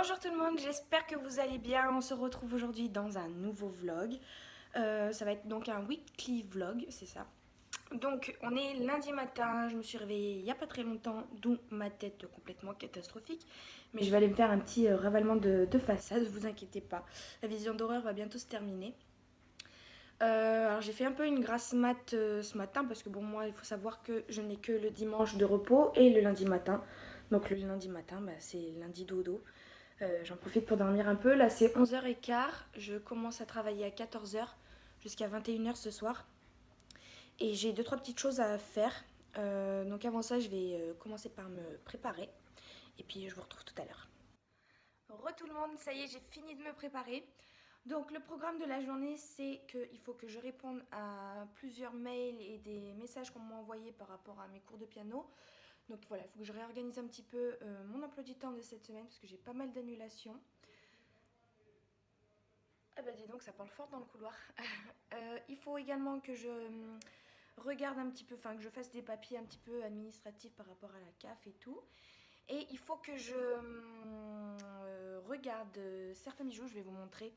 Bonjour tout le monde, j'espère que vous allez bien. On se retrouve aujourd'hui dans un nouveau vlog. Ça va être donc un weekly vlog, c'est ça. Donc on est lundi matin, je me suis réveillée il n'y a pas très longtemps, d'où ma tête complètement catastrophique. Mais je vais aller me faire un petit ravalement de façade, vous inquiétez pas. La vision d'horreur va bientôt se terminer. Alors j'ai fait un peu une grasse mat ce matin parce que bon moi il faut savoir que je n'ai que le dimanche de repos et le lundi matin. Donc le lundi matin c'est lundi dodo. J'en profite pour dormir un peu. Là c'est 11h15, je commence à travailler à 14h jusqu'à 21h ce soir. Et j'ai 2-3 petites choses à faire. Donc avant ça je vais commencer par me préparer. Et puis je vous retrouve tout à l'heure. Re tout le monde, ça y est j'ai fini de me préparer. Donc le programme de la journée, c'est qu'il faut que je réponde à plusieurs mails et des messages qu'on m'a envoyés par rapport à mes cours de piano. Donc voilà, il faut que je réorganise un petit peu mon emploi du temps de cette semaine parce que j'ai pas mal d'annulations. Ah bah dis donc, ça parle fort dans le couloir. Il faut également que je regarde un petit peu, enfin que je fasse des papiers un petit peu administratifs par rapport à la CAF et tout. Et il faut que je regarde certains bijoux, je vais vous montrer.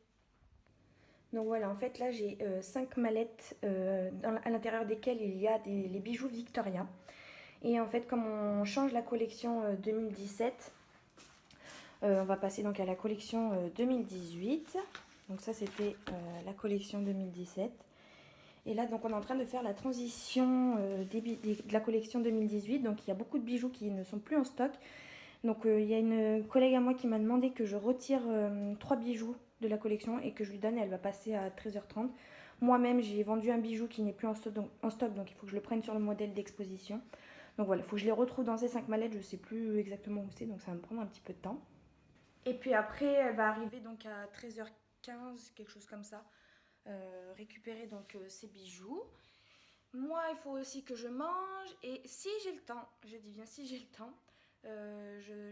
Donc voilà, en fait là j'ai 5 mallettes à l'intérieur desquelles il y a les bijoux Victoria. Et en fait comme on change la collection 2017, on va passer donc à la collection 2018. Donc ça c'était la collection 2017. Et là donc on est en train de faire la transition de la collection 2018. Donc il y a beaucoup de bijoux qui ne sont plus en stock. Donc il y a une collègue à moi qui m'a demandé que je retire 3 bijoux de la collection et que je lui donne, et elle va passer à 13h30. Moi-même j'ai vendu un bijou qui n'est plus en stock, donc il faut que je le prenne sur le modèle d'exposition. Donc voilà, il faut que je les retrouve dans ces 5 mallettes, je ne sais plus exactement où c'est, donc ça va me prendre un petit peu de temps. Et puis après elle va arriver donc à 13h15, quelque chose comme ça, récupérer donc ces bijoux. Moi il faut aussi que je mange, et si j'ai le temps, je dis bien si j'ai le temps,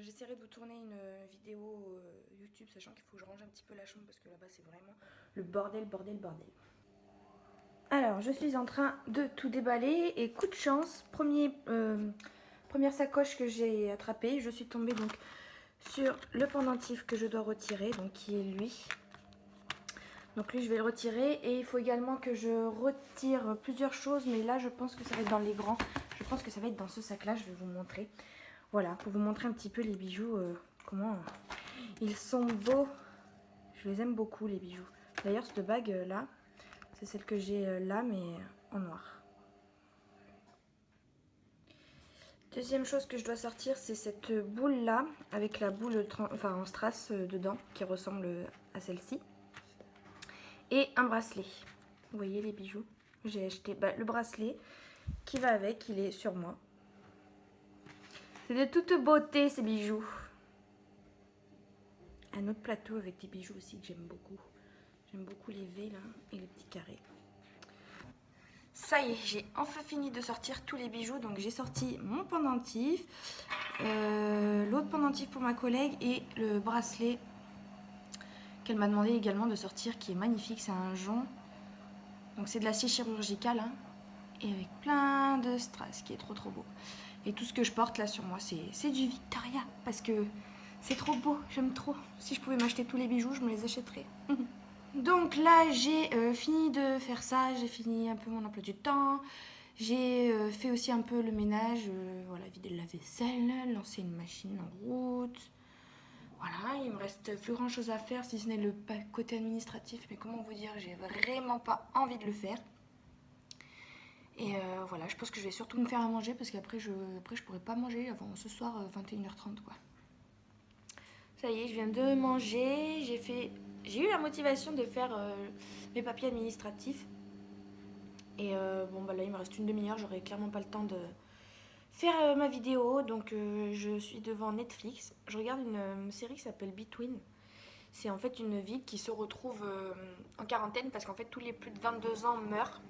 j'essaierai de vous tourner une vidéo YouTube, sachant qu'il faut que je range un petit peu la chambre parce que là-bas c'est vraiment le bordel, bordel, bordel. Alors je suis en train de tout déballer et coup de chance, première sacoche que j'ai attrapée, je suis tombée donc sur le pendentif que je dois retirer, donc qui est lui. Donc lui je vais le retirer, et il faut également que je retire plusieurs choses, mais là je pense que ça va être dans les grands, je pense que ça va être dans ce sac là, je vais vous montrer. Voilà, pour vous montrer un petit peu les bijoux, comment ils sont beaux. Je les aime beaucoup les bijoux. D'ailleurs cette bague là, c'est celle que j'ai là mais en noir. Deuxième chose que je dois sortir, c'est cette boule là, avec la boule en strass dedans, qui ressemble à celle-ci. Et un bracelet. Vous voyez les bijoux? J'ai acheté le bracelet qui va avec, il est sur moi. C'est de toute beauté ces bijoux. Un autre plateau avec des bijoux aussi que j'aime beaucoup. J'aime beaucoup les V là et les petits carrés. Ça y est, j'ai enfin fini de sortir tous les bijoux. Donc j'ai sorti mon pendentif, l'autre pendentif pour ma collègue et le bracelet qu'elle m'a demandé également de sortir, qui est magnifique. C'est un jonc. Donc c'est de l'acier chirurgical hein, et avec plein de strass, qui est trop trop beau. Et tout ce que je porte là sur moi, c'est du Victoria parce que c'est trop beau, j'aime trop. Si je pouvais m'acheter tous les bijoux, je me les achèterais. Donc là, j'ai fini de faire ça, j'ai fini un peu mon emploi du temps. J'ai fait aussi un peu le ménage, voilà, vider le lave-vaisselle, lancer une machine en route. Voilà, il me reste plus grand chose à faire si ce n'est le côté administratif, mais comment vous dire, j'ai vraiment pas envie de le faire. Et voilà, je pense que je vais surtout me faire à manger parce qu'après je pourrai pas manger avant ce soir 21h30 quoi. Ça y est, je viens de manger, j'ai eu la motivation de faire mes papiers administratifs. Et bon bah là il me reste une demi-heure, j'aurai clairement pas le temps de faire ma vidéo. Donc je suis devant Netflix, je regarde une série qui s'appelle Between. C'est en fait une ville qui se retrouve en quarantaine parce qu'en fait tous les plus de 22 ans meurent.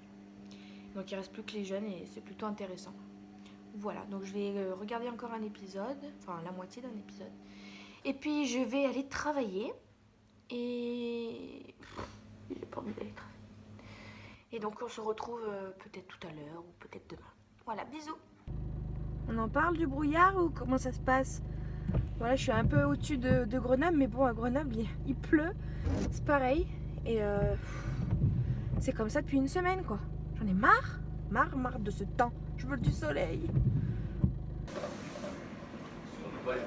Donc il reste plus que les jeunes et c'est plutôt intéressant. Voilà, donc je vais regarder encore un épisode, enfin la moitié d'un épisode. Et puis je vais aller travailler. Et j'ai pas envie d'aller travailler. Et donc on se retrouve peut-être tout à l'heure ou peut-être demain. Voilà, bisous. On en parle du brouillard ou comment ça se passe? Voilà, je suis un peu au-dessus de Grenoble, mais bon, à Grenoble, il pleut. C'est pareil. Et c'est comme ça depuis une semaine, quoi. J'en ai marre. Marre de ce temps. Je veux du soleil.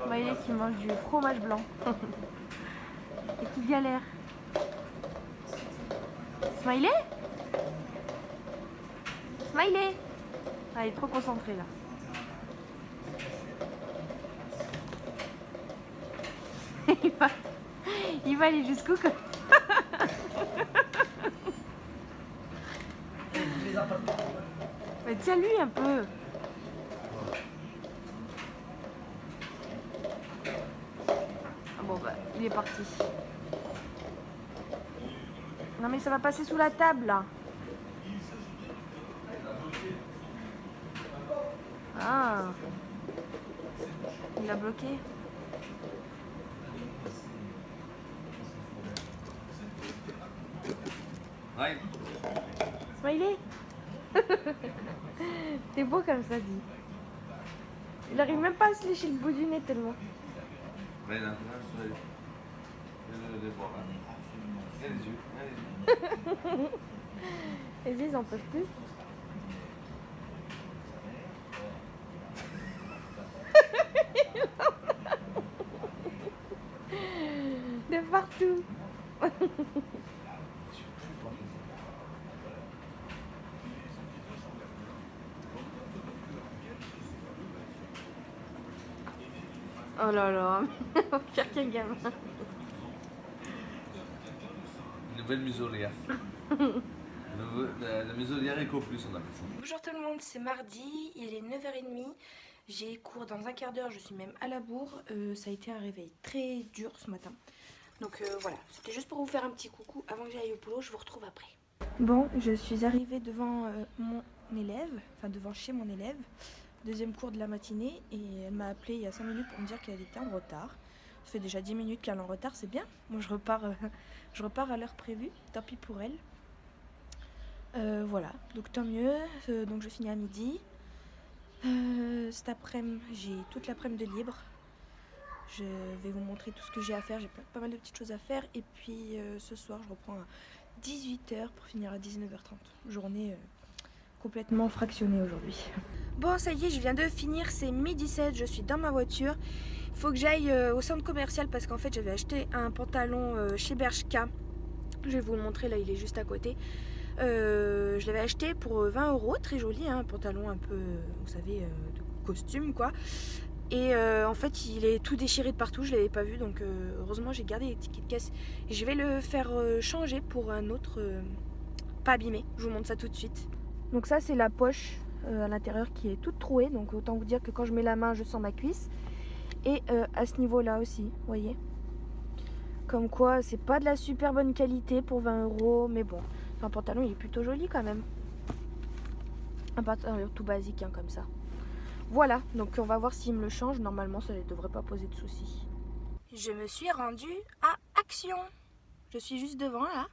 Voyez qui mange du fromage blanc. Et qui galère. Smiley? Smiley! Ah, il est trop concentré là. il va aller jusqu'où quoi. Mais tiens-lui un peu. Ah bon bah, il est parti. Non mais ça va passer sous la table là. Ah. Il a bloqué. Ouais. Smiley. T'es beau comme ça dit. Il arrive même pas à se lécher le bout du nez tellement. Mais non, je vais le voir. Il y a les yeux. Les yeux ils en peuvent plus. De partout. Oh là là, pire qu'un gamin. Une belle muselière. La muselière Eco Plus, on appelle ça. Bonjour tout le monde, c'est mardi, il est 9h30. J'ai cours dans un quart d'heure, je suis même à la bourre. Ça a été un réveil très dur ce matin. Donc voilà, c'était juste pour vous faire un petit coucou avant que j'aille au boulot, je vous retrouve après. Bon, je suis arrivée devant mon élève, enfin devant chez mon élève, deuxième cours de la matinée, et elle m'a appelé il y a 5 minutes pour me dire qu'elle était en retard. Ça fait déjà 10 minutes qu'elle est en retard, c'est bien. Moi je repars à l'heure prévue, tant pis pour elle. Voilà, donc tant mieux, donc je finis à midi. Cet après-midi, j'ai toute l'après-midi de libre. Je vais vous montrer tout ce que j'ai à faire, j'ai pas mal de petites choses à faire. Et puis ce soir, je reprends à 18h pour finir à 19h30. Journée complètement fractionnée aujourd'hui. Bon, ça y est, je viens de finir, c'est 12h17, je suis dans ma voiture. Il faut que j'aille au centre commercial parce qu'en fait, j'avais acheté un pantalon chez Bershka. Je vais vous le montrer, là, il est juste à côté. Je l'avais acheté pour 20 €, très joli, hein, un pantalon un peu, vous savez, de costume quoi. Et en fait il est tout déchiré de partout, je l'avais pas vu, donc heureusement j'ai gardé les tickets de caisse. Et je vais le faire changer pour un autre pas abîmé, je vous montre ça tout de suite. Donc ça c'est la poche à l'intérieur qui est toute trouée, donc autant vous dire que quand je mets la main je sens ma cuisse. Et à ce niveau là aussi, vous voyez. Comme quoi c'est pas de la super bonne qualité pour 20 €, mais bon. Un pantalon il est plutôt joli quand même. Un pantalon tout basique hein, comme ça. Voilà, donc on va voir s'il me le change. Normalement ça ne devrait pas poser de soucis. Je me suis rendue à Action. Je suis juste devant là.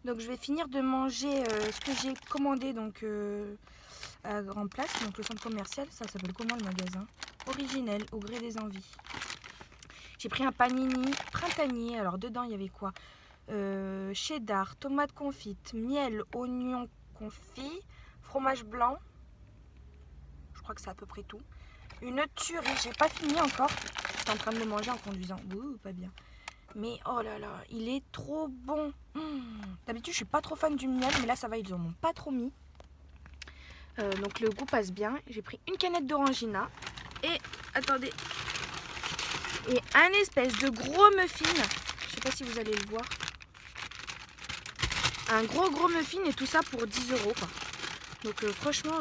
Donc je vais finir de manger ce que j'ai commandé donc à Grand Place, donc le centre commercial. Ça s'appelle comment le magasin? Originel, au gré des envies. J'ai pris un panini printanier. Alors dedans il y avait quoi? Cheddar, tomate confite, miel, oignon confit, fromage blanc. Je crois que c'est à peu près tout. Une tuerie, j'ai pas fini encore. J'étais en train de le manger en conduisant. Ouh, pas bien. Mais oh là là, il est trop bon. D'habitude, je suis pas trop fan du miel, mais là ça va, ils en ont pas trop mis. Donc le goût passe bien. J'ai pris une canette d'orangina et attendez, et un espèce de gros muffin. Je sais pas si vous allez le voir. Un gros muffin et tout ça pour 10 € quoi. Donc franchement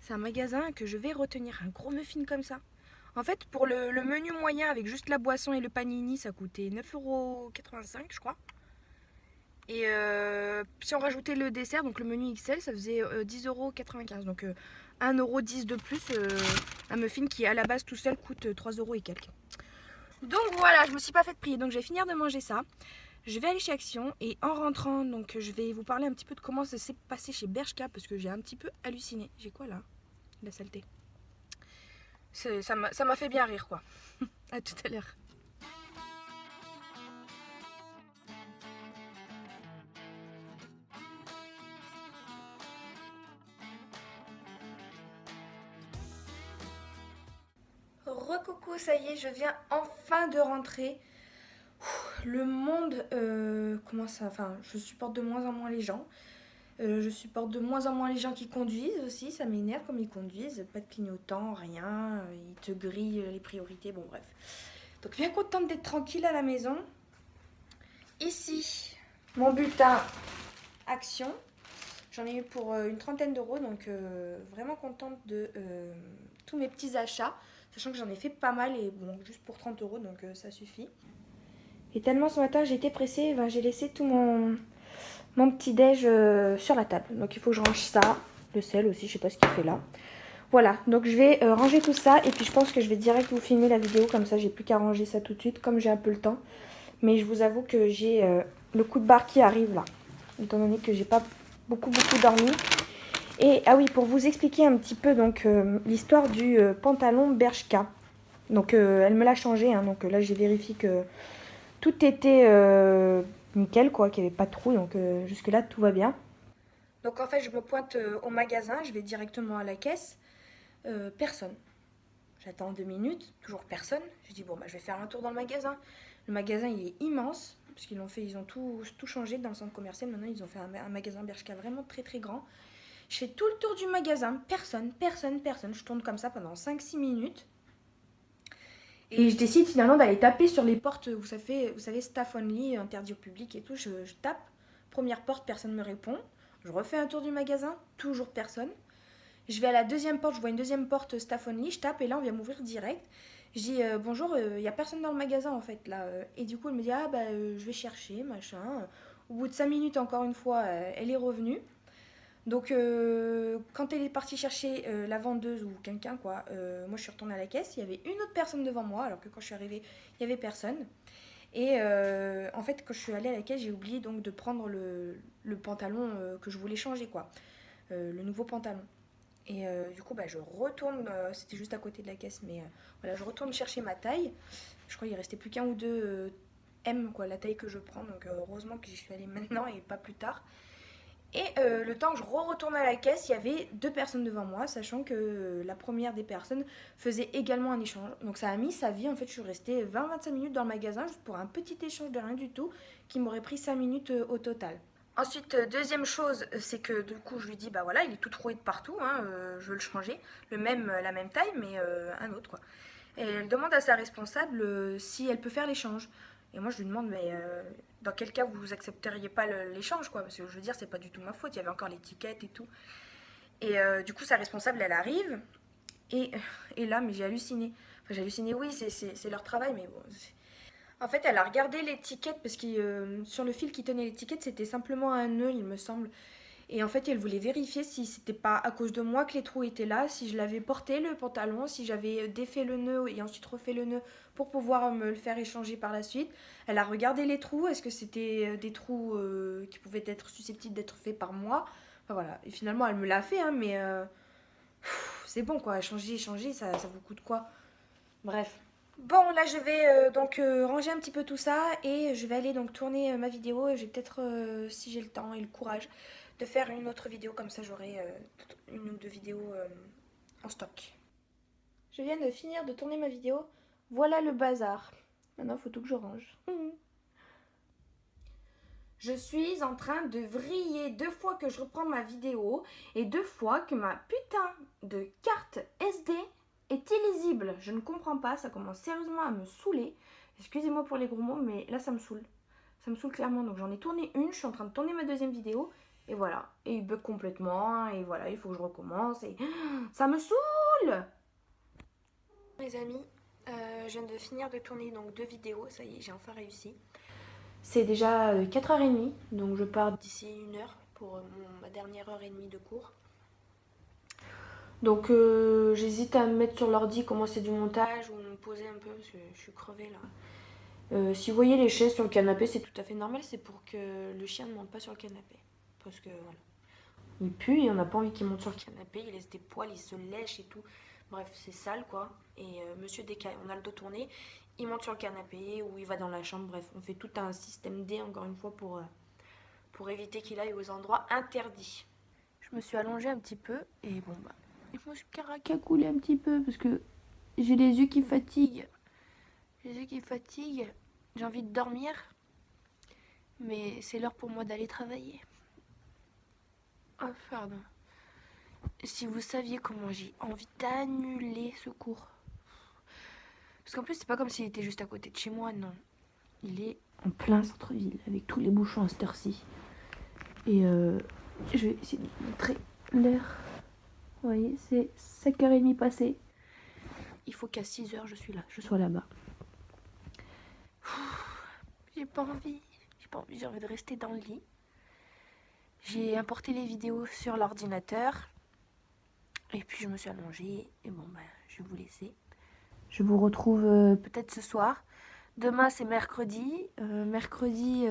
c'est un magasin que je vais retenir. Un gros muffin comme ça. En fait pour le menu moyen avec juste la boisson et le panini ça coûtait 9,85 € je crois. Et si on rajoutait le dessert, donc le menu XL, ça faisait 10,95 €. Donc 1,10 € de plus. Un muffin qui à la base tout seul coûte 3 € et quelques. Donc voilà, je me suis pas fait prier. Donc je vais finir de manger ça. Je vais aller chez Action et en rentrant, donc je vais vous parler un petit peu de comment ça s'est passé chez Bershka parce que j'ai un petit peu halluciné. J'ai quoi là? La saleté. Ça m'a fait bien rire quoi. À tout à l'heure. Recoucou, ça y est, je viens enfin de rentrer. Le monde commence à... Enfin, je supporte de moins en moins les gens. Je supporte de moins en moins les gens qui conduisent aussi. Ça m'énerve comme ils conduisent. Pas de clignotant, rien. Ils te grillent les priorités. Bon, bref. Donc, bien contente d'être tranquille à la maison. Ici, mon bulletin Action. J'en ai eu pour une trentaine d'euros. Donc, vraiment contente de tous mes petits achats. Sachant que j'en ai fait pas mal. Et bon, juste pour 30 euros. Donc, ça suffit. Et tellement ce matin j'ai été pressée, ben, j'ai laissé tout mon petit déj sur la table. Donc il faut que je range ça, le sel aussi, je sais pas ce qu'il fait là. Voilà, donc je vais ranger tout ça et puis je pense que je vais direct vous filmer la vidéo, comme ça j'ai plus qu'à ranger ça tout de suite, comme j'ai un peu le temps. Mais je vous avoue que j'ai le coup de barre qui arrive là, étant donné que j'ai pas beaucoup dormi. Et ah oui, pour vous expliquer un petit peu donc l'histoire du pantalon Bershka. Donc elle me l'a changé, hein, donc là j'ai vérifié que tout était nickel, quoi, qu'il n'y avait pas de trou, donc jusque-là, tout va bien. Donc en fait, je me pointe au magasin, je vais directement à la caisse. Personne. J'attends 2 minutes, toujours personne. Je dis, bon, bah, je vais faire un tour dans le magasin. Le magasin, il est immense, parce qu'ils ils ont tout changé dans le centre commercial. Maintenant, ils ont fait un magasin Bershka vraiment très très grand. Je fais tout le tour du magasin, personne. Je tourne comme ça pendant 5-6 minutes. Et je décide finalement d'aller taper sur les portes, vous savez, staff only, interdit au public et tout. Je tape, première porte, personne ne me répond. Je refais un tour du magasin, toujours personne. Je vais à la deuxième porte, je vois une deuxième porte staff only, je tape et là on vient m'ouvrir direct. Je dis bonjour, il n'y a personne dans le magasin en fait là. Et du coup elle me dit ah bah je vais chercher, machin. Au bout de 5 minutes encore une fois, elle est revenue. Donc quand elle est partie chercher la vendeuse ou quelqu'un quoi, moi je suis retournée à la caisse, il y avait une autre personne devant moi alors que quand je suis arrivée il n'y avait personne. Et en fait quand je suis allée à la caisse j'ai oublié donc de prendre le pantalon que je voulais changer quoi, le nouveau pantalon. Et du coup bah, je retourne, c'était juste à côté de la caisse mais voilà je retourne chercher ma taille. Je crois qu'il restait plus qu'un ou deux M quoi, la taille que je prends donc heureusement que j'y suis allée maintenant et pas plus tard. Et le temps que je retourne à la caisse, il y avait 2 personnes devant moi, sachant que la première des personnes faisait également un échange. Donc ça a mis sa vie, en fait je suis restée 20-25 minutes dans le magasin juste pour un petit échange de rien du tout qui m'aurait pris 5 minutes au total. Ensuite, deuxième chose, c'est que du coup je lui dis bah voilà il est tout troué de partout, hein, je veux le changer, la même taille mais un autre quoi. Et elle demande à sa responsable si elle peut faire l'échange. Et moi je lui demande mais dans quel cas vous accepteriez pas l'échange quoi, parce que je veux dire c'est pas du tout ma faute, il y avait encore l'étiquette et tout. Et du coup sa responsable elle arrive et, et là mais j'ai halluciné. Enfin j'ai halluciné oui c'est leur travail mais bon. En fait elle a regardé l'étiquette parce que sur le fil qui tenait l'étiquette c'était simplement un nœud il me semble. Et en fait, elle voulait vérifier si c'était pas à cause de moi que les trous étaient là, si je l'avais porté le pantalon, si j'avais défait le nœud et ensuite refait le nœud pour pouvoir me le faire échanger par la suite. Elle a regardé les trous, est-ce que c'était des trous qui pouvaient être susceptibles d'être faits par moi. Enfin voilà, et finalement elle me l'a fait, hein, mais c'est bon quoi, changer, ça vous coûte quoi? Bref. Bon, là je vais donc ranger un petit peu tout ça et je vais aller donc tourner ma vidéo. Et je vais peut-être, si j'ai le temps et le courage, de faire une autre vidéo. Comme ça j'aurai une ou deux vidéos en stock. Je viens de finir de tourner ma vidéo. Voilà le bazar. Maintenant il faut tout que je range. Je suis en train de vriller 2 fois que je reprends ma vidéo et 2 fois que ma putain de carte SD est illisible. Je ne comprends pas, ça commence sérieusement à me saouler. Excusez-moi pour les gros mots, mais là ça me saoule. Ça me saoule clairement. Donc j'en ai tourné une, je suis en train de tourner ma deuxième vidéo. Et voilà. Et il bug complètement. Et voilà, il faut que je recommence. Et ça me saoule! Les amis, je viens de finir de tourner donc 2 vidéos. Ça y est, j'ai enfin réussi. C'est déjà 4h30, donc je pars d'ici 1h pour ma dernière heure et demie de cours. Donc j'hésite à me mettre sur l'ordi, commencer du montage ou me poser un peu parce que je suis crevée là. Si vous voyez les chaises sur le canapé, c'est tout à fait normal, c'est pour que le chien ne monte pas sur le canapé. Parce que voilà. Il pue et on n'a pas envie qu'il monte sur le canapé, il laisse des poils, il se lèche et tout. Bref, c'est sale quoi. Et monsieur, dès qu'on a le dos tourné, il monte sur le canapé ou il va dans la chambre. Bref, on fait tout un système D encore une fois pour éviter qu'il aille aux endroits interdits. Je me suis allongée un petit peu et bon bah, je me suis caracacoulée un petit peu parce que j'ai les yeux qui fatiguent. Les yeux qui fatiguent, j'ai envie de dormir. Mais c'est l'heure pour moi d'aller travailler. Oh pardon. Si vous saviez comment j'ai envie d'annuler ce cours. Parce qu'en plus, c'est pas comme s'il était juste à côté de chez moi, non. Il est en plein centre-ville, avec tous les bouchons à cette heure-ci. Et je vais essayer de vous montrer l'heure. Vous voyez, c'est 5h30 passé. Il faut qu'à 6h, je sois là-bas. J'ai pas envie. J'ai envie de rester dans le lit. J'ai importé les vidéos sur l'ordinateur. Et puis je me suis allongée. Et bon, bah, je vais vous laisser. Je vous retrouve peut-être ce soir. Demain, c'est mercredi. Mercredi,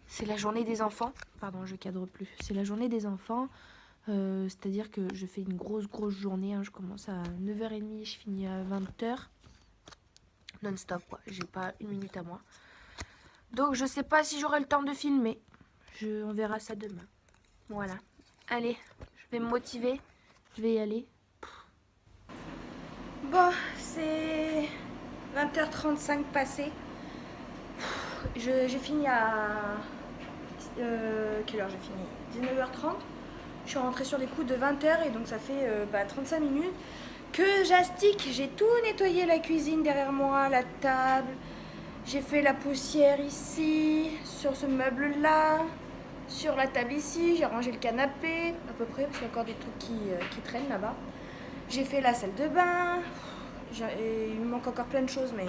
c'est la journée des enfants. Pardon, je cadre plus. C'est la journée des enfants. C'est-à-dire que je fais une grosse journée. Hein. Je commence à 9h30, je finis à 20h. Non-stop, quoi. J'ai pas une minute à moi. Donc, je sais pas si j'aurai le temps de filmer. On verra ça demain. Voilà. Allez, je vais me motiver. Je vais y aller. Bon, c'est 20h35 passé. J'ai fini à... quelle heure j'ai fini? 19h30. Je suis rentrée sur les coups de 20h et donc ça fait 35 minutes que j'astique. J'ai tout nettoyé, la cuisine derrière moi, la table. J'ai fait la poussière ici, sur ce meuble-là, sur la table ici. J'ai rangé le canapé, à peu près, parce qu'il y a encore des trucs qui traînent là-bas. J'ai fait la salle de bain. Il me manque encore plein de choses, mais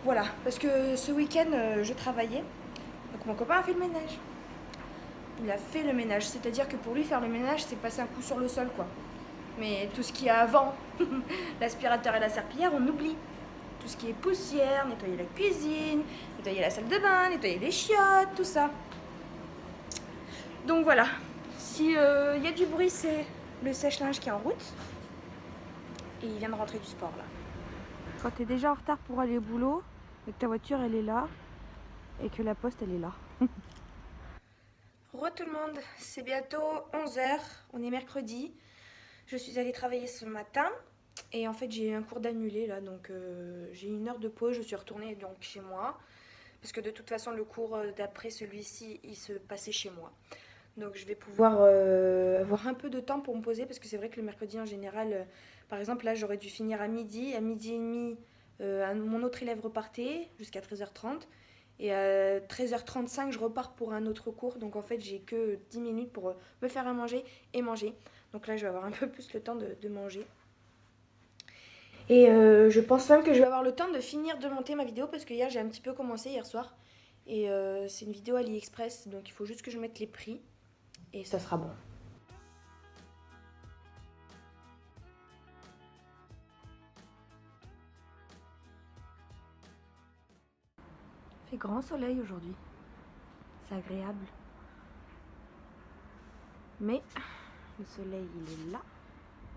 voilà. Parce que ce week-end, je travaillais. Donc mon copain a fait le ménage. Il a fait le ménage. C'est-à-dire que pour lui, faire le ménage, c'est passer un coup sur le sol, quoi. Mais tout ce qu'il y a avant, l'aspirateur et la serpillière, on oublie. Tout ce qui est poussière, nettoyer la cuisine, nettoyer la salle de bain, nettoyer les chiottes, tout ça. Donc voilà. S'il y a du bruit, c'est le sèche-linge qui est en route. Et il vient de rentrer du sport là. Quand tu es déjà en retard pour aller au boulot, et que ta voiture elle est là, et que la poste elle est là. Re tout le monde, c'est bientôt 11h, on est mercredi. Je suis allée travailler ce matin. Et en fait j'ai eu un cours d'annulé là, donc j'ai eu 1 heure de pause, je suis retournée donc chez moi. Parce que de toute façon le cours d'après celui-ci, il se passait chez moi. Donc je vais pouvoir avoir un peu de temps pour me poser, parce que c'est vrai que le mercredi en général, par exemple là j'aurais dû finir à midi et demi, mon autre élève repartait jusqu'à 13h30. Et à 13h35 je repars pour un autre cours, donc en fait j'ai que 10 minutes pour me faire à manger et manger. Donc là je vais avoir un peu plus le temps de manger. Et je pense même que je vais avoir le temps de finir de monter ma vidéo, parce que hier j'ai un petit peu commencé hier soir. Et c'est une vidéo AliExpress, donc il faut juste que je mette les prix. Et ça sera bon. Il fait grand soleil aujourd'hui. C'est agréable. Mais le soleil il est là.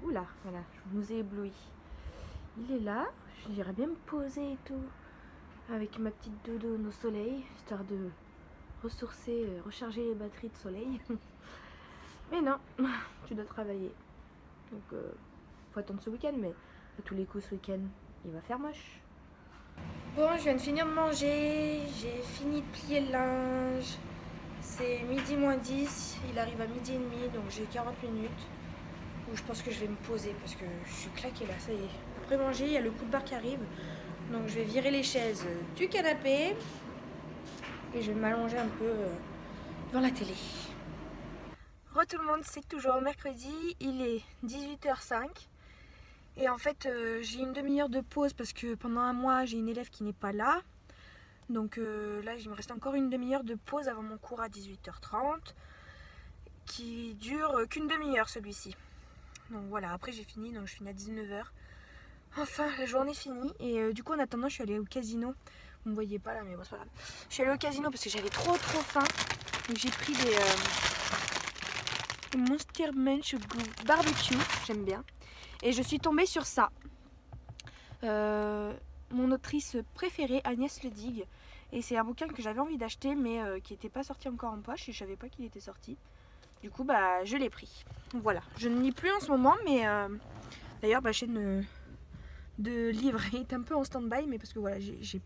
Oula, voilà, je vous ai ébloui. Il est là, j'irais bien me poser et tout, avec ma petite dodo au soleil, histoire de ressourcer, recharger les batteries de soleil. Mais non, tu dois travailler. Donc faut attendre ce week-end, mais à tous les coups ce week-end, il va faire moche. Bon, je viens de finir de manger, j'ai fini de plier le linge. C'est midi moins 10, il arrive à midi et demi, donc j'ai 40 minutes. Où je pense que je vais me poser parce que je suis claquée là, ça y est. Après manger, il y a le coup de barre qui arrive. Donc je vais virer les chaises du canapé et je vais m'allonger un peu devant la télé. Re tout le monde, c'est toujours mercredi, il est 18h05. Et en fait, j'ai une demi-heure de pause parce que pendant un mois, j'ai une élève qui n'est pas là. Donc là, il me reste encore une demi-heure de pause avant mon cours à 18h30 qui dure qu'une demi-heure celui-ci. Donc voilà, après j'ai fini, donc je finis à 19h. Enfin, la journée est finie. Et du coup, en attendant, je suis allée au casino. Vous me voyez pas là, mais bon, c'est pas grave. Je suis allée au casino parce que j'avais trop faim. Donc j'ai pris Monster Munch Barbecue, j'aime bien. Et je suis tombée sur ça. Mon autrice préférée, Agnès Ledig. Et c'est un bouquin que j'avais envie d'acheter, mais qui n'était pas sorti encore en poche et je savais pas qu'il était sorti. Du coup, bah, je l'ai pris. Voilà, je ne lis plus en ce moment, mais d'ailleurs, ma chaîne de livres est un peu en stand-by, mais parce que voilà, je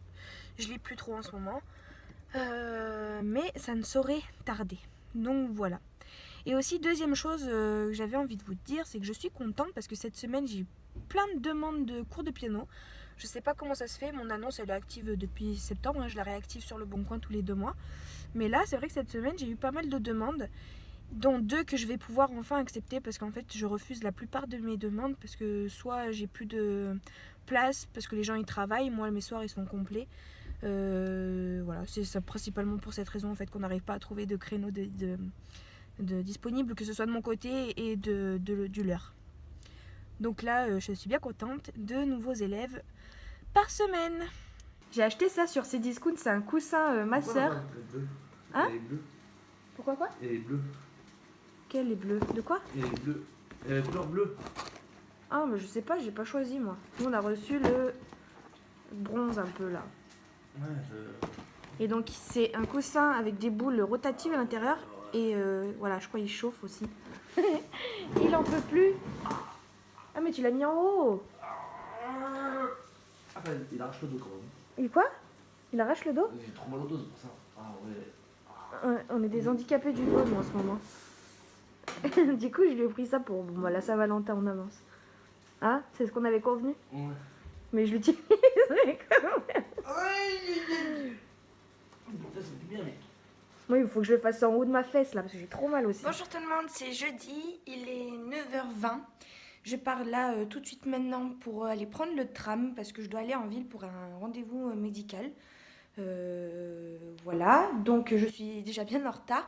lis plus trop en ce moment. Mais ça ne saurait tarder. Donc voilà. Et aussi, deuxième chose que j'avais envie de vous dire, c'est que je suis contente parce que cette semaine, j'ai eu plein de demandes de cours de piano. Je sais pas comment ça se fait, mon annonce elle est active depuis septembre, hein, je la réactive sur le Bon Coin tous les 2 mois. Mais là, c'est vrai que cette semaine, j'ai eu pas mal de demandes, dont 2 que je vais pouvoir enfin accepter parce qu'en fait, je refuse la plupart de mes demandes parce que soit j'ai plus de place parce que les gens ils travaillent, moi mes soirs ils sont complets. Voilà, c'est ça principalement pour cette raison en fait qu'on n'arrive pas à trouver de créneaux de disponibles, que ce soit de mon côté et du leur. Donc là, je suis bien contente, de nouveaux élèves par semaine. J'ai acheté ça sur Cdiscount, c'est un coussin ma soeur. Hein? Les bleus. Pourquoi quoi? Et les bleus. Quel est bleu? De quoi? Et les bleus. Et la couleur bleue. Ah mais je sais pas, j'ai pas choisi moi. Nous on a reçu le bronze un peu là. Ouais, Et donc c'est un coussin avec des boules rotatives à l'intérieur. Et voilà, je crois qu'il chauffe aussi. Il en peut plus. Ah mais tu l'as mis en haut. Ah bah, il arrache le dos quand même. Il quoi? Il arrache le dos? J'ai trop mal au dos, c'est pour ça. Ah ouais. Ouais, on est des handicapés du dos nous, en ce moment. Du coup je lui ai pris ça pour bon, bah, la Saint-Valentin en avance. Hein? C'est ce qu'on avait convenu? Ouais. Mais je l'utilise quand même. Ça c'est bien, mais. Oui, il faut que je le fasse en haut de ma fesse là parce que j'ai trop mal aussi. Bonjour tout le monde, c'est jeudi, il est 9h20. Je pars là tout de suite maintenant pour aller prendre le tram parce que je dois aller en ville pour un rendez-vous médical. Voilà, donc je suis déjà bien en retard.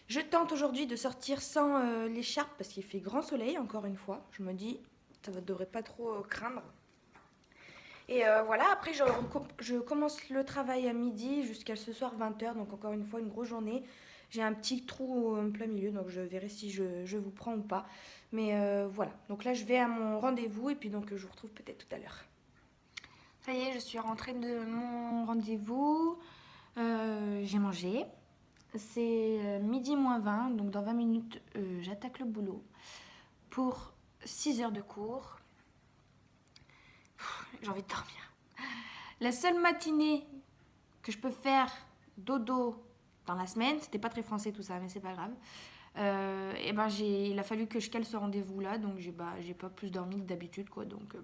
Je tente aujourd'hui de sortir sans l'écharpe parce qu'il fait grand soleil encore une fois. Je me dis, ça ne devrait pas trop craindre. Et voilà, après je commence le travail à midi jusqu'à ce soir 20h, donc encore une fois une grosse journée. J'ai un petit trou en plein milieu, donc je verrai si je vous prends ou pas. Mais voilà, donc là je vais à mon rendez-vous et puis donc je vous retrouve peut-être tout à l'heure. Ça y est, je suis rentrée de mon rendez-vous, j'ai mangé. C'est midi moins 20, donc dans 20 minutes j'attaque le boulot pour 6 heures de cours. J'ai envie de dormir. La seule matinée que je peux faire dodo dans la semaine, c'était pas très français tout ça, mais c'est pas grave. Et ben il a fallu que je cale ce rendez-vous là, donc j'ai pas plus dormi que d'habitude quoi, donc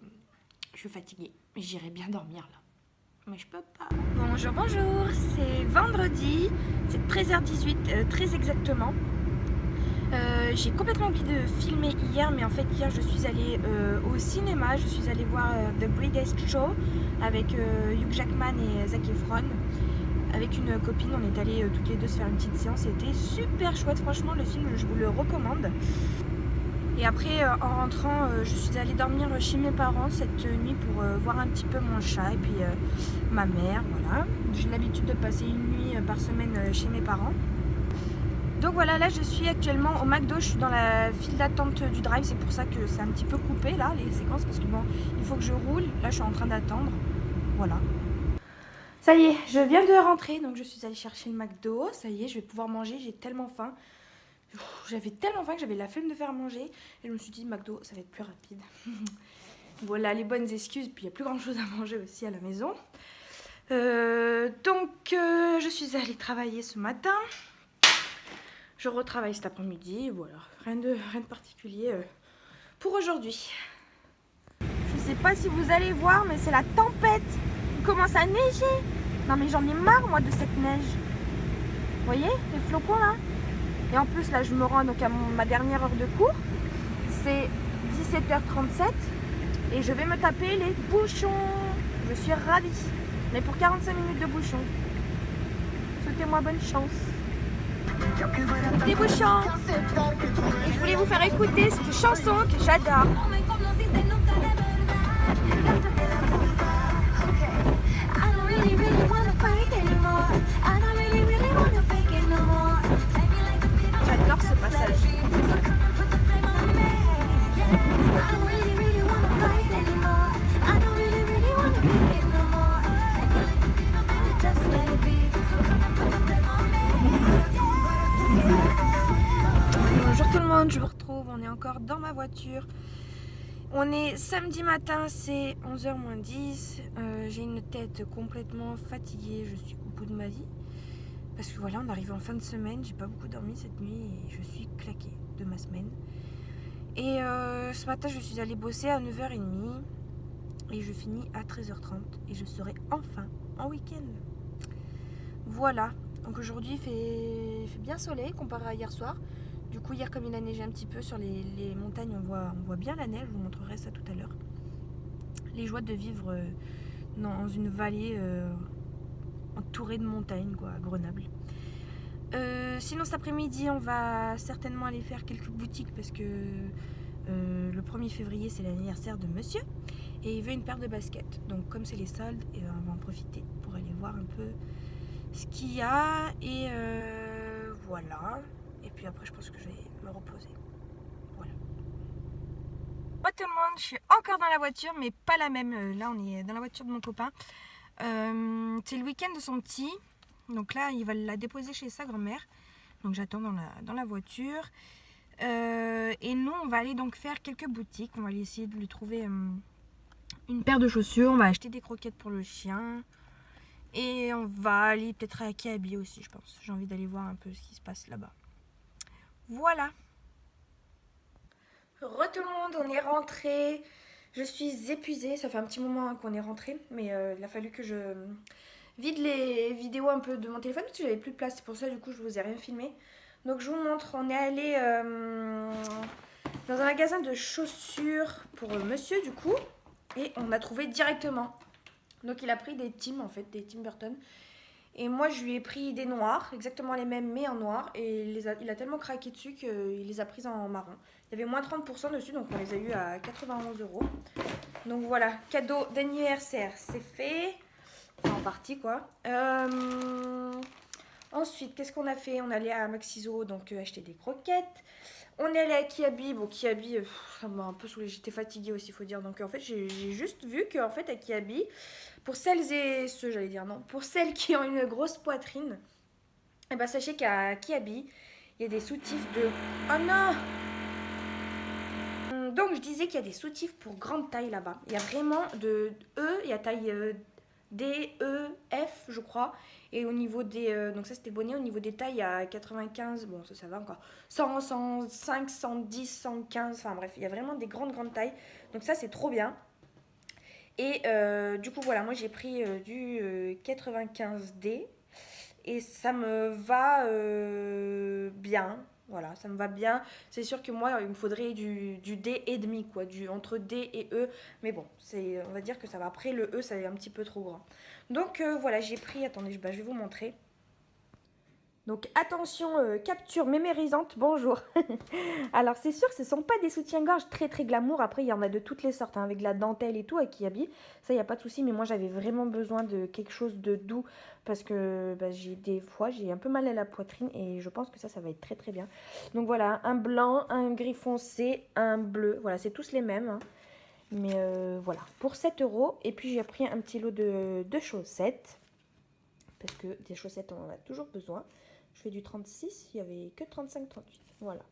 je suis fatiguée. J'irai bien dormir là, mais je peux pas. Bonjour, bonjour, c'est vendredi, c'est 13h18, très exactement. J'ai complètement oublié de filmer hier, mais en fait hier je suis allée au cinéma, je suis allée voir The Greatest Show avec Hugh Jackman et Zac Efron. Avec une copine, on est allés toutes les deux se faire une petite séance, c'était super chouette, franchement le film je vous le recommande. Et après en rentrant, je suis allée dormir chez mes parents cette nuit pour voir un petit peu mon chat et puis ma mère, voilà. J'ai l'habitude de passer une nuit par semaine chez mes parents. Donc voilà, là je suis actuellement au McDo, je suis dans la file d'attente du drive, c'est pour ça que c'est un petit peu coupé là, les séquences, parce que bon, il faut que je roule, là je suis en train d'attendre, voilà. Ça y est, je viens de rentrer, donc je suis allée chercher le McDo, ça y est, je vais pouvoir manger, j'ai tellement faim. J'avais tellement faim que j'avais la flemme de faire manger, et je me suis dit McDo, ça va être plus rapide. Voilà les bonnes excuses, puis il n'y a plus grand chose à manger aussi à la maison. Donc je suis allée travailler ce matin. Je retravaille cet après-midi, voilà, rien de particulier pour aujourd'hui. Je sais pas si vous allez voir, mais c'est la tempête. Il commence à neiger. Non mais j'en ai marre moi de cette neige. Vous voyez les flocons là? Et en plus là je me rends donc à ma dernière heure de cours. C'est 17h37 et je vais me taper les bouchons. Je suis ravie. Mais pour 45 minutes de bouchons. Souhaitez-moi bonne chance. Des bouchons. Et je voulais vous faire écouter cette chanson que j'adore. J'adore ce passage. monde, je vous retrouve, on est encore dans ma voiture. On est samedi matin, c'est 11h moins 10. J'ai une tête complètement fatiguée, je suis au bout de ma vie. Parce que voilà, on arrive en fin de semaine, j'ai pas beaucoup dormi cette nuit et je suis claquée de ma semaine. Et ce matin, je suis allée bosser à 9h30 et je finis à 13h30 et je serai enfin en week-end. Voilà, donc aujourd'hui il fait bien soleil comparé à hier soir. Du coup, hier, comme il a neigé un petit peu sur les montagnes, on voit bien la neige. Je vous montrerai ça tout à l'heure. Les joies de vivre dans une vallée entourée de montagnes, quoi, à Grenoble. Sinon, cet après-midi, on va certainement aller faire quelques boutiques parce que le 1er février, c'est l'anniversaire de monsieur et il veut une paire de baskets. Donc, comme c'est les soldes, on va en profiter pour aller voir un peu ce qu'il y a. Et voilà. Et puis après, je pense que je vais me reposer. Voilà. Moi, tout le monde, je suis encore dans la voiture, mais pas la même. Là, on est dans la voiture de mon copain. C'est le week-end de son petit. Donc là, il va la déposer chez sa grand-mère. Donc j'attends dans la voiture. Et nous, on va aller donc faire quelques boutiques. On va aller essayer de lui trouver une paire de chaussures. On va acheter des croquettes pour le chien. Et on va aller peut-être à Kiabi aussi, je pense. J'ai envie d'aller voir un peu ce qui se passe là-bas. Voilà. Tout le monde, on est rentré. Je suis épuisée. Ça fait un petit moment qu'on est rentré. Mais il a fallu que je vide les vidéos un peu de mon téléphone parce que j'avais plus de place. C'est pour ça, du coup, je vous ai rien filmé. Donc, je vous montre. On est allé dans un magasin de chaussures pour monsieur, du coup. Et on a trouvé directement. Donc, il a pris des Tim, en fait, des Tim Burton. Et moi, je lui ai pris des noirs, exactement les mêmes, mais en noir. Et il a tellement craqué dessus qu'il les a prises en marron. Il y avait moins 30% dessus, donc on les a eu à 91 €. Donc voilà, cadeau d'anniversaire, c'est fait. Enfin, en partie, quoi. Ensuite, qu'est-ce qu'on a fait? On est allé à Maxiso, donc acheter des croquettes. On est allé à Kiabi. Bon, Kiabi, ça m'a un peu saoulée. J'étais fatiguée aussi, il faut dire. Donc en fait, j'ai juste vu qu'en fait, à Kiabi, pour celles et ceux, j'allais dire non, pour celles qui ont une grosse poitrine, eh ben, sachez qu'à Kiabi, il y a des soutifs de... Oh non! Donc je disais qu'il y a des soutifs pour grande taille là-bas. Il y a vraiment de E, il y a taille D, E, F, je crois. Et au niveau des... donc ça c'était le bonnet, au niveau des tailles, il y a 95, bon ça va encore. 100, 105, 110, 115, enfin bref, il y a vraiment des grandes tailles. Donc ça c'est trop bien. Et du coup voilà, moi j'ai pris du 95D. Et ça me va bien. Voilà, ça me va bien. C'est sûr que moi, il me faudrait du D et demi, quoi, entre D et E. Mais bon, on va dire que ça va. Après, le E, ça est un petit peu trop grand. Donc voilà, j'ai pris... Attendez, je vais vous montrer. Donc attention, capture mémérisante, bonjour. Alors c'est sûr que ce ne sont pas des soutiens-gorge très glamour. Après il y en a de toutes les sortes, hein, avec de la dentelle et tout à Kiabi. Ça il n'y a pas de souci, mais moi j'avais vraiment besoin de quelque chose de doux. Parce que des fois j'ai un peu mal à la poitrine et je pense que ça va être très bien. Donc voilà, un blanc, un gris foncé, un bleu. Voilà, c'est tous les mêmes. Hein. Mais voilà, pour 7 €. Et puis j'ai pris un petit lot de chaussettes. Parce que des chaussettes on en a toujours besoin. Je fais du 36, il n'y avait que 35-38. Voilà.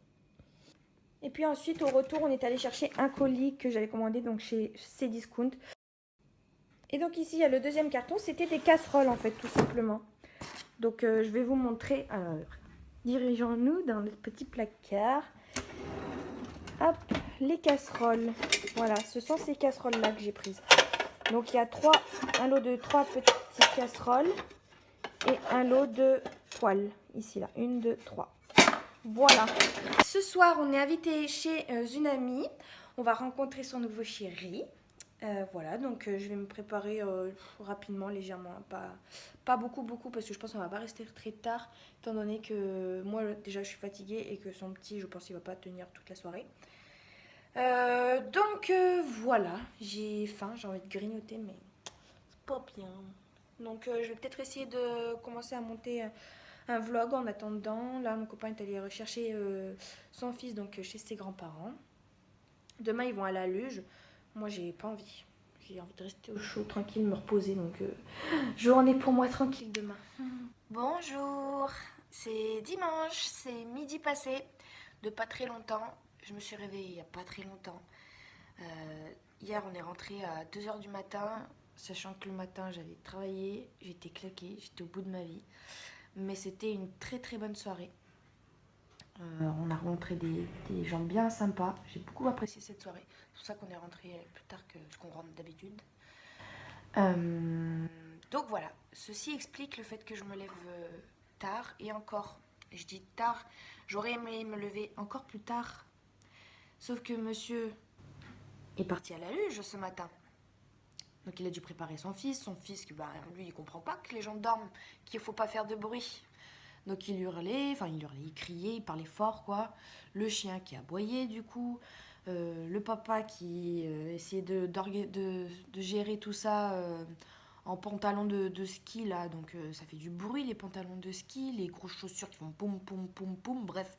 Et puis ensuite, au retour, on est allé chercher un colis que j'avais commandé donc chez Cdiscount. Et donc ici, il y a le deuxième carton. C'était des casseroles, en fait, tout simplement. Donc, je vais vous montrer. Alors, dirigeons-nous dans le petit placard. Hop, les casseroles. Voilà, ce sont ces casseroles-là que j'ai prises. Donc, il y a un lot de 3 petites casseroles et un lot de poêles. Ici, là. 1, 2, 3. Voilà. Ce soir, on est invité chez une amie. On va rencontrer son nouveau chéri. Voilà, donc je vais me préparer rapidement, légèrement. Pas beaucoup, parce que je pense qu'on va pas rester très tard. Étant donné que moi, déjà, je suis fatiguée et que son petit, je pense qu'il va pas tenir toute la soirée. Donc, voilà. J'ai faim, j'ai envie de grignoter, mais c'est pas bien. Donc, je vais peut-être essayer de commencer à monter... un vlog en attendant. Là, mon copain est allé rechercher son fils donc chez ses grands-parents. Demain, ils vont aller à Luge. Moi, j'ai pas envie. J'ai envie de rester au chaud, tranquille, me reposer. Donc, journée pour moi tranquille demain. Bonjour, c'est dimanche, c'est midi passé. de pas très longtemps. Je me suis réveillée il n'y a pas très longtemps. Hier, on est rentré à 2 h du matin, sachant que le matin, j'avais travaillé, j'étais claquée, j'étais au bout de ma vie. Mais c'était une très très bonne soirée. On a rencontré des gens bien sympas. J'ai beaucoup apprécié cette soirée. C'est pour ça qu'on est rentré plus tard que ce qu'on rentre d'habitude. Donc voilà, ceci explique le fait que je me lève tard. Et encore, je dis tard, j'aurais aimé me lever encore plus tard. Sauf que monsieur est parti à la luge ce matin. Donc il a dû préparer son fils, bah, lui il comprend pas que les gens dorment, qu'il faut pas faire de bruit. Donc il hurlait, il criait, il parlait fort quoi. Le chien qui aboyait du coup, le papa qui essayait de gérer tout ça en pantalon de ski là. Donc ça fait du bruit les pantalons de ski, les grosses chaussures qui font poum poum poum poum. Bref,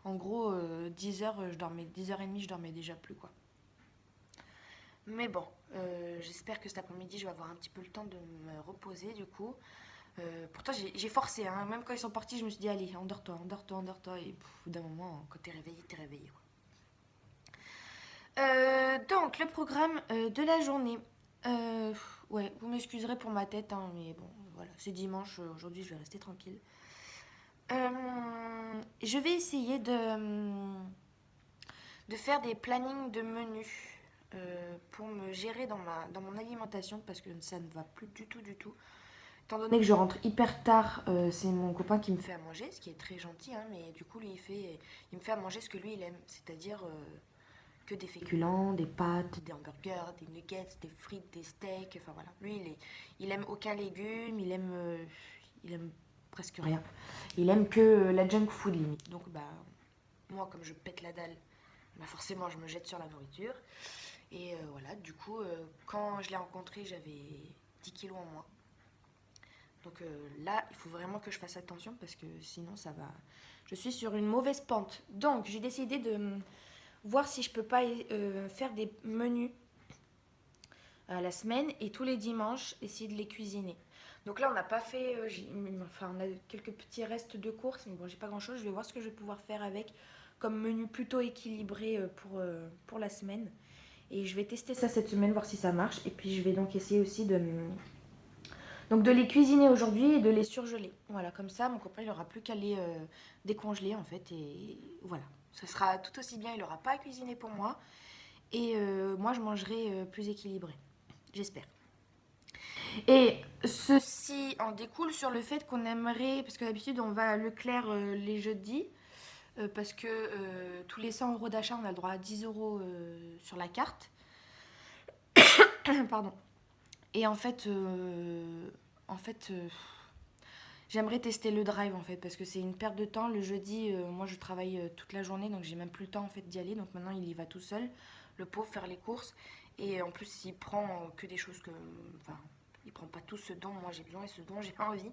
en gros 10 h je dormais, 10 h 30 je dormais déjà plus quoi. Mais bon, j'espère que cet après-midi je vais avoir un petit peu le temps de me reposer du coup. Pourtant j'ai forcé, hein. Même quand ils sont partis je me suis dit allez endors-toi, endors-toi, endors-toi. Et d'un moment quand t'es réveillé quoi. Donc le programme de la journée. Ouais, vous m'excuserez pour ma tête, hein, mais bon voilà, c'est dimanche, aujourd'hui je vais rester tranquille. Je vais essayer de faire des plannings de menus pour me gérer dans mon alimentation parce que ça ne va plus du tout. Étant donné que je rentre hyper tard, c'est mon copain qui me fait à manger, ce qui est très gentil, hein, mais du coup, lui, il me fait à manger ce que lui, il aime, c'est-à-dire que des féculents, des pâtes, des hamburgers, des nuggets, des frites, des steaks, enfin voilà. Lui, il aime aucun légume, il aime presque rien. Il aime que la junk food, limite. Donc, bah, moi, comme je pète la dalle, bah forcément, je me jette sur la nourriture. Et voilà, du coup, quand je l'ai rencontré, j'avais 10 kilos en moins. Donc là, il faut vraiment que je fasse attention parce que sinon ça va... Je suis sur une mauvaise pente. Donc j'ai décidé de voir si je peux pas faire des menus à la semaine et tous les dimanches essayer de les cuisiner. Donc là on n'a pas fait... on a quelques petits restes de courses, mais bon j'ai pas grand chose. Je vais voir ce que je vais pouvoir faire avec comme menu plutôt équilibré pour la semaine. Et je vais tester ça cette semaine, voir si ça marche. Et puis je vais donc essayer aussi de les cuisiner aujourd'hui et de les surgeler. Voilà, comme ça, mon copain, il n'aura plus qu'à les décongeler, en fait. Et voilà, ça sera tout aussi bien. Il n'aura pas à cuisiner pour moi. Et moi, je mangerai plus équilibré. J'espère. Et ceci en découle sur le fait qu'on aimerait... Parce que d'habitude, on va à Leclerc les jeudis. Parce que tous les 100 € d'achat, on a le droit à 10 € sur la carte. Pardon. Et en fait, j'aimerais tester le drive en fait parce que c'est une perte de temps. Le jeudi, moi je travaille toute la journée donc j'ai même plus le temps en fait d'y aller. Donc maintenant il y va tout seul, le pauvre, faire les courses. Et en plus il prend que des choses que... Enfin, il prend pas tout ce dont moi j'ai besoin et ce dont j'ai envie.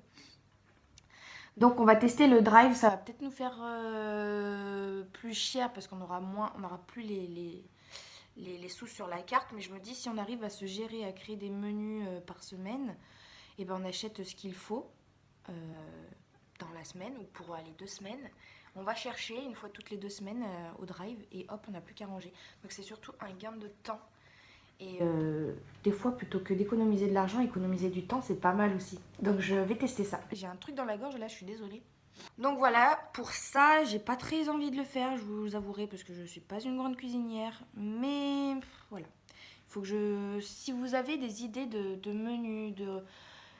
Donc on va tester le drive, ça va peut-être nous faire plus cher parce qu'on aura plus les sous sur la carte, mais je me dis si on arrive à se gérer, à créer des menus par semaine, et ben on achète ce qu'il faut dans la semaine ou pour aller 2 semaines. On va chercher une fois toutes les 2 semaines au drive et hop, on n'a plus qu'à ranger. Donc c'est surtout un gain de temps. Et des fois, plutôt que d'économiser de l'argent, économiser du temps, c'est pas mal aussi. Donc je vais tester ça. J'ai un truc dans la gorge là, je suis désolée. Donc voilà, pour ça, j'ai pas très envie de le faire, je vous avouerai, parce que je suis pas une grande cuisinière. Mais voilà, il faut que si vous avez des idées de menus,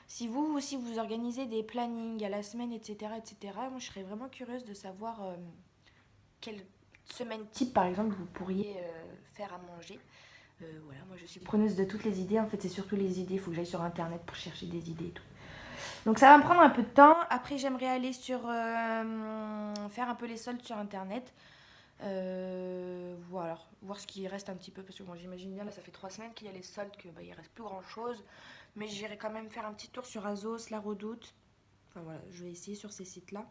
si vous aussi vous organisez des plannings à la semaine, etc., moi je serais vraiment curieuse de savoir quelle semaine type, par exemple, vous pourriez faire à manger. Voilà, moi je suis preneuse de toutes les idées. En fait, c'est surtout les idées. Il faut que j'aille sur internet pour chercher des idées et tout. Donc ça va me prendre un peu de temps. Après, j'aimerais aller sur faire un peu les soldes sur internet. Voilà, voir ce qui reste un petit peu. Parce que bon, j'imagine bien, là, ça fait 3 semaines qu'il y a les soldes, qu'il ne reste plus grand chose. Mais j'irai quand même faire un petit tour sur Azos, La Redoute. Enfin voilà, je vais essayer sur ces sites-là.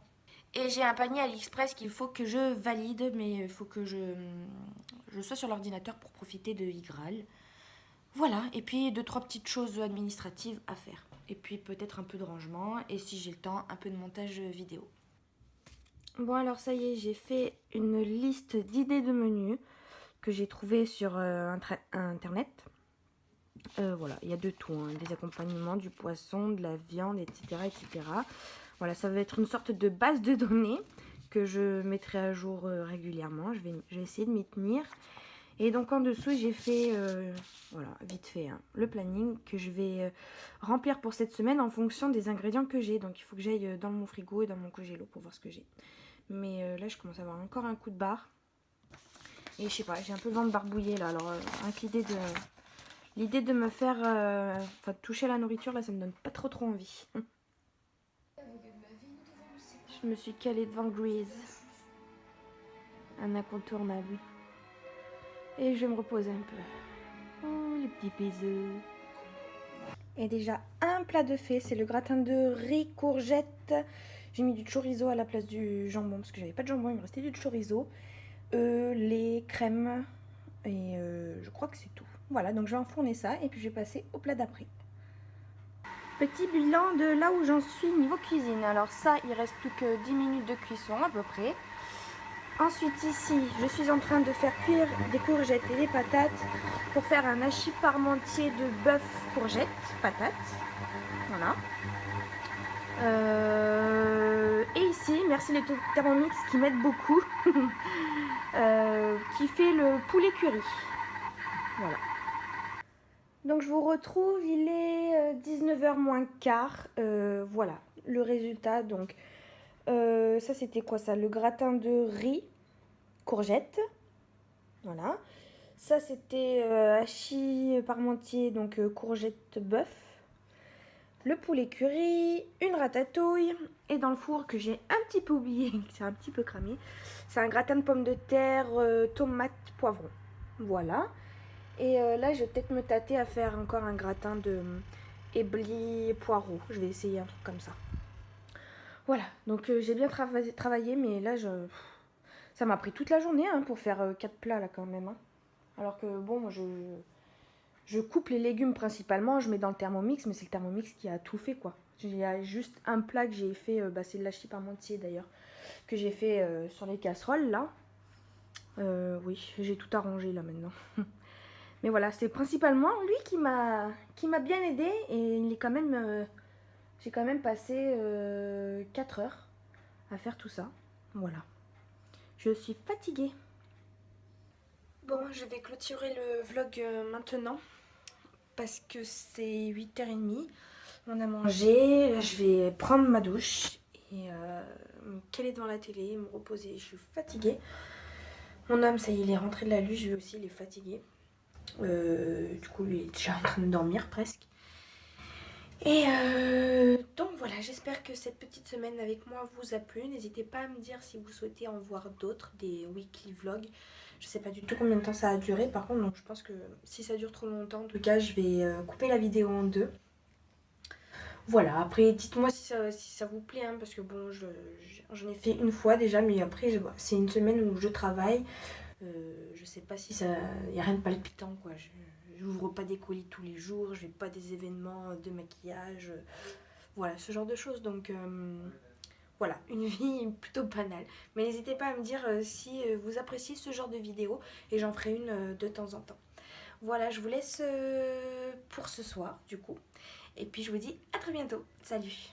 Et j'ai un panier AliExpress qu'il faut que je valide, mais il faut que je sois sur l'ordinateur pour profiter de iGraal. Voilà, et puis 2-3 petites choses administratives à faire. Et puis peut-être un peu de rangement, et si j'ai le temps, un peu de montage vidéo. Bon alors ça y est, j'ai fait une liste d'idées de menus que j'ai trouvé sur internet. Voilà, il y a de tout, hein, des accompagnements, du poisson, de la viande, etc., etc. Voilà, ça va être une sorte de base de données que je mettrai à jour régulièrement. Je vais essayer de m'y tenir. Et donc en dessous, j'ai fait, voilà, vite fait, hein, le planning que je vais remplir pour cette semaine en fonction des ingrédients que j'ai. Donc il faut que j'aille dans mon frigo et dans mon congélo pour voir ce que j'ai. Mais là, je commence à avoir encore un coup de barre. Et je sais pas, j'ai un peu le ventre barbouillé là. Alors avec l'idée de me faire, enfin de toucher à la nourriture, là, ça me donne pas trop envie. Je me suis calée devant Grease, un incontournable. Et je vais me reposer un peu. Oh, les petits bisous. Et déjà, un plat de fait, c'est le gratin de riz courgette. J'ai mis du chorizo à la place du jambon, parce que j'avais pas de jambon, il me restait du chorizo. Les crèmes, et je crois que c'est tout. Voilà, donc je vais enfourner ça, et puis je vais passer au plat d'après. Petit bilan de là où j'en suis niveau cuisine. Alors ça, il reste plus que 10 minutes de cuisson à peu près. Ensuite ici, je suis en train de faire cuire des courgettes et des patates pour faire un hachis parmentier de bœuf courgette patates. Voilà. Et ici, merci les Thermomix qui m'aident beaucoup, qui fait le poulet curry. Voilà. Donc je vous retrouve, il est 19h moins quart. Voilà, le résultat. Donc ça c'était quoi ça? Le gratin de riz, courgette. Voilà. Ça c'était hachis parmentier, donc courgette bœuf. Le poulet curry, une ratatouille. Et dans le four que j'ai un petit peu oublié, c'est un petit peu cramé. C'est un gratin de pommes de terre, tomates, poivrons. Voilà. Et là, je vais peut-être me tâter à faire encore un gratin de éblis poireaux. Je vais essayer un truc comme ça. Voilà, donc j'ai bien travaillé, mais là, ça m'a pris toute la journée hein, pour faire 4 plats là quand même. Hein. Alors que bon, moi, je coupe les légumes principalement, je mets dans le Thermomix, mais c'est le Thermomix qui a tout fait quoi. Il y a juste un plat que j'ai fait, c'est le hachis parmentier d'ailleurs, que j'ai fait sur les casseroles là. Oui, j'ai tout arrangé là maintenant. Mais voilà, c'est principalement lui qui m'a bien aidé et il est quand même, j'ai quand même passé 4 heures à faire tout ça. Voilà. Je suis fatiguée. Bon, je vais clôturer le vlog maintenant parce que c'est 8h30. On a mangé, là, je vais prendre ma douche et me caler devant la télé, me reposer. Je suis fatiguée. Mon homme, ça y est, il est rentré de la luge, lui aussi, il est fatigué. Du coup, il est déjà en train de dormir presque. Et donc voilà, j'espère que cette petite semaine avec moi vous a plu. N'hésitez pas à me dire si vous souhaitez en voir d'autres, des weekly vlogs. Je sais pas du tout combien de temps ça a duré. Par contre, donc, je pense que si ça dure trop longtemps, en tout cas, je vais couper la vidéo en deux. Voilà, après dites-moi si ça vous plaît, hein, parce que bon, j'en ai fait une fois déjà, mais après, c'est une semaine où je travaille. Je sais pas si ça... Il n'y a rien de palpitant, quoi. Je n'ouvre pas des colis tous les jours, je vais pas des événements de maquillage. Voilà, ce genre de choses. Donc, voilà, une vie plutôt banale. Mais n'hésitez pas à me dire si vous appréciez ce genre de vidéo et j'en ferai une de temps en temps. Voilà, je vous laisse pour ce soir, du coup. Et puis, je vous dis à très bientôt. Salut!